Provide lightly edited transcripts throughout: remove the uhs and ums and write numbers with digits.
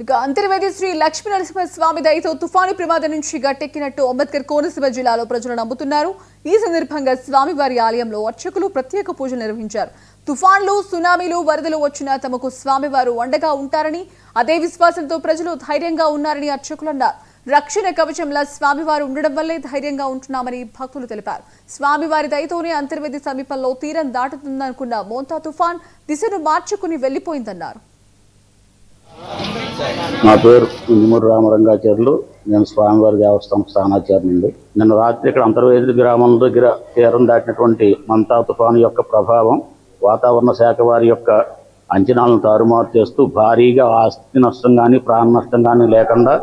ఇక అంతర్వేది శ్రీ లక్ష్మీ నరసింహస్వామి దయతో తుఫాను ప్రమాదం నుంచి గట్టెక్కినట్టు అంబేద్కర్ కోనసీమ జిల్లాలో ప్రజలు నమ్ముతున్నారు. ఈ సందర్భంగా స్వామివారి ఆలయంలో అర్చకులు ప్రత్యేక పూజలు నిర్వహించారు. తుఫాన్లు, సునామీలు, వరదలు వచ్చినా తమకు స్వామివారు అండగా ఉంటారని, అదే విశ్వాసంతో ప్రజలు ధైర్యంగా ఉన్నారని అర్చకులు అన్నారు. రక్షణ కవచంలా స్వామివారు ఉండడం వల్లే ధైర్యంగా ఉంటున్నామని భక్తులు తెలిపారు. స్వామివారి దయతోనే అంతర్వేది సమీపంలో తీరం దాటుతుందనుకున్న మోంతా తుఫాన్ దిశను మార్చుకుని వెళ్లిపోయిందన్నారు. నా పేరు ఇంజమూరు రామరంగాచార్యులు. నేను స్వామివారి దేవస్థానం స్థానాచార్యునండి. నిన్న రాత్రి ఇక్కడ అంతర్వేది గ్రామం దగ్గర తీరం దాటినటువంటి మంతా తుఫాను యొక్క ప్రభావం వాతావరణ శాఖ వారి యొక్క అంచనాలను తారుమారు చేస్తూ భారీగా ఆస్తి నష్టం కానీ ప్రాణ నష్టం కానీ లేకుండా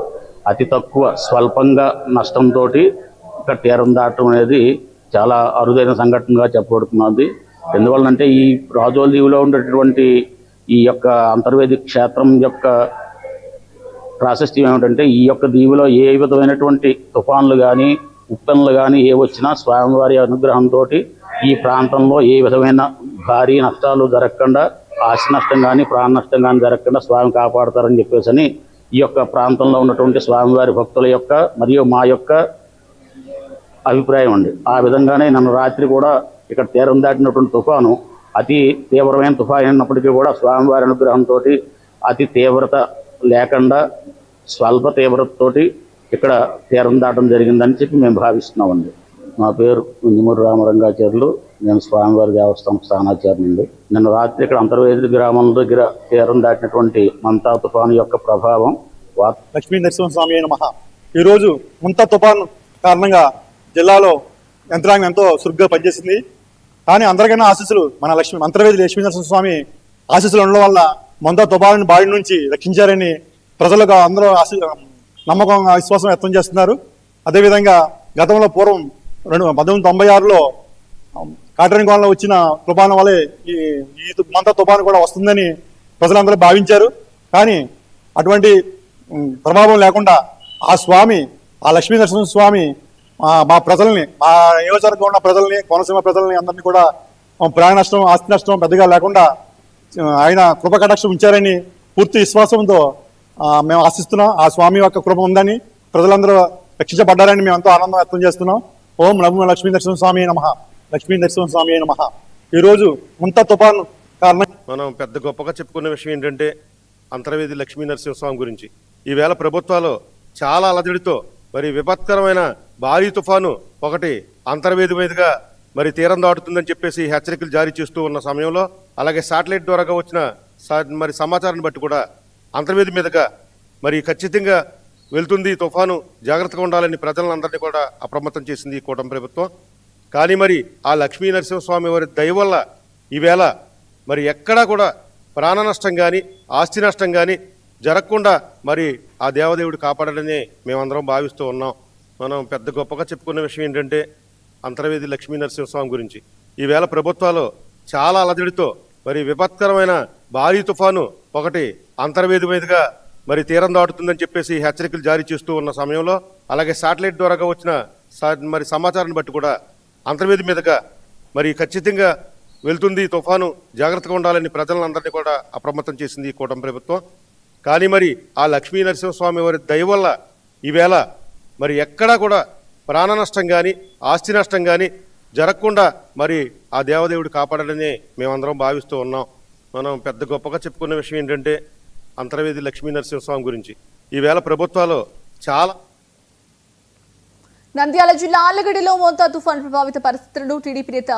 అతి తక్కువ స్వల్పంగా నష్టంతో ఇక్కడ తీరం దాటడం అనేది చాలా అరుదైన సంఘటనగా చెప్పబడుతున్నది. ఎందువల్లంటే ఈ రాజోల్ దీవిలో ఉండేటువంటి ఈ యొక్క అంతర్వేది క్షేత్రం యొక్క ప్రాశస్త్యం ఏమిటంటే, ఈ యొక్క దీవిలో ఏ విధమైనటువంటి తుఫాన్లు కానీ ఉప్పెనలు కానీ ఏ వచ్చినా స్వామివారి అనుగ్రహంతో ఈ ప్రాంతంలో ఏ విధమైన భారీ నష్టాలు జరగకుండా, ఆస్తి నష్టం కానీ ప్రాణ నష్టం కానీ జరగకుండా స్వామి కాపాడతారని చెప్పేసి ఈ యొక్క ప్రాంతంలో ఉన్నటువంటి స్వామివారి భక్తుల యొక్క మరియు మా యొక్క అభిప్రాయం అండి. ఆ విధంగానే నన్ను రాత్రి కూడా ఇక్కడ తీరం దాటినటువంటి తుఫాను అతి తీవ్రమైన తుఫాను అయినప్పటికీ కూడా స్వామివారి అనుగ్రహంతో అతి తీవ్రత లేకుండా స్వల్ప తీవ్రతతోటి ఇక్కడ తీరం దాటం జరిగిందని చెప్పి మేము భావిస్తున్నామండి. నా పేరు ఇంజమూరు రామరంగాచార్యులు. నేను స్వామివారి దేవస్థానం స్థానాచార్యునండి. నిన్న రాత్రి ఇక్కడ అంతర్వేది గ్రామం దగ్గర తీరం దాటినటువంటి మంతా తుఫాను యొక్క ప్రభావం లక్ష్మీ నరసింహస్వామి నమః. ఈరోజు మంతా తుఫాను కారణంగా జిల్లాలో యంత్రాంగం ఎంతో చురుగ్గా పనిచేసింది. కానీ అందరికైనా ఆశీస్సులు మన అంతర్వేది లక్ష్మీ నరసింహస్వామి ఆశీస్సులు ఉండడం వల్ల మంతా తుఫాను బారి నుంచి రక్షించారని ప్రజలకు అందరూ నమ్మకం, విశ్వాసం వ్యక్తం చేస్తున్నారు. అదేవిధంగా గతంలో పూర్వం 1996లో కాటరణకోణంలో వచ్చిన తుఫాను వల్లే ఈ మంతా తుఫాను కూడా వస్తుందని ప్రజలందరూ భావించారు. కానీ అటువంటి ప్రభావం లేకుండా ఆ స్వామి, ఆ లక్ష్మీ నరసింహ స్వామి మా ప్రజల్ని, మా నియోజకవర్గంలో ఉన్న ప్రజల్ని, కోనసీమ ప్రజల్ని అందరినీ కూడా ప్రాణ నష్టం, ఆస్తి నష్టం పెద్దగా లేకుండా ఆయన కృప కటాక్షం ఉంచారని పూర్తి విశ్వాసంతో మేము ఆశిస్తున్నాం. ఆ స్వామి యొక్క కృప ఉందని, ప్రజలందరూ రక్షించబడ్డారని మేము ఎంతో ఆనందం వ్యక్తం చేస్తున్నాం. ఓం నమో లక్ష్మీ నరసింహస్వామి నమః. లక్ష్మీ నరసింహస్వామి నమః. ఈరోజు మంతా తుఫాను కారణం మనం పెద్ద గొప్పగా చెప్పుకునే విషయం ఏంటంటే అంతర్వేది లక్ష్మీ నరసింహస్వామి గురించి. ఈవేళ ప్రభుత్వాలు చాలా అలజడితో మరి విపత్కరమైన భారీ తుఫాను ఒకటి అంతర్వేది మీదుగా మరి తీరం దాటుతుందని చెప్పేసి హెచ్చరికలు జారీ చేస్తూ ఉన్న సమయంలో, అలాగే శాటిలైట్ ద్వారాగా వచ్చిన మరి సమాచారాన్ని బట్టి కూడా అంతర్వేది మీదుగా మరి ఖచ్చితంగా వెళ్తుంది తుఫాను, జాగ్రత్తగా ఉండాలని ప్రజలందరినీ కూడా అప్రమత్తం చేసింది ఈ కూటమి ప్రభుత్వం. కానీ మరి ఆ లక్ష్మీ నరసింహస్వామి వారి దయ వల్ల ఈవేళ మరి ఎక్కడా కూడా ప్రాణ నష్టం కానీ ఆస్తి నష్టం కానీ జరగకుండా మరి ఆ దేవదేవుడు కాపాడని మేమందరం భావిస్తూ ఉన్నాం. మనం పెద్ద గొప్పగా చెప్పుకునే విషయం ఏంటంటే అంతర్వేది లక్ష్మీ నరసింహస్వామి గురించి. ఈవేళ ప్రభుత్వాలు చాలా అలజడితో మరి విపత్కరమైన భారీ తుఫాను ఒకటి అంతర్వేది మీదుగా మరి తీరం దాటుతుందని చెప్పేసి హెచ్చరికలు జారీ చేస్తూ ఉన్న సమయంలో, అలాగే శాటిలైట్ ద్వారాగా వచ్చిన మరి సమాచారాన్ని బట్టి కూడా అంతర్వేది మీదుగా మరి ఖచ్చితంగా వెళ్తుంది తుఫాను, జాగ్రత్తగా ఉండాలని ప్రజలందరినీ కూడా అప్రమత్తం చేసింది ఈ కూటమి ప్రభుత్వం. కానీ మరి ఆ లక్ష్మీ నరసింహస్వామి వారి దయ వల్ల ఈవేళ మరి ఎక్కడా కూడా ప్రాణ నష్టం కానీ ఆస్తి నష్టం కానీ జరగకుండా మరి ఆ దేవదేవుడు కాపాడని మేమందరం భావిస్తూ ఉన్నాం. మనం పెద్ద గొప్పగా చెప్పుకునే విషయం ఏంటంటే అంతర్వేది లక్ష్మీ నరసింహస్వామి గురించి. ఈవేళ ప్రభుత్వాలు చాలా నంద్యాల జిల్లా ఆళ్లగడ్డలో మోంతా తుఫాన్ ప్రభావిత పరిస్థితులను టీడీపీ నేత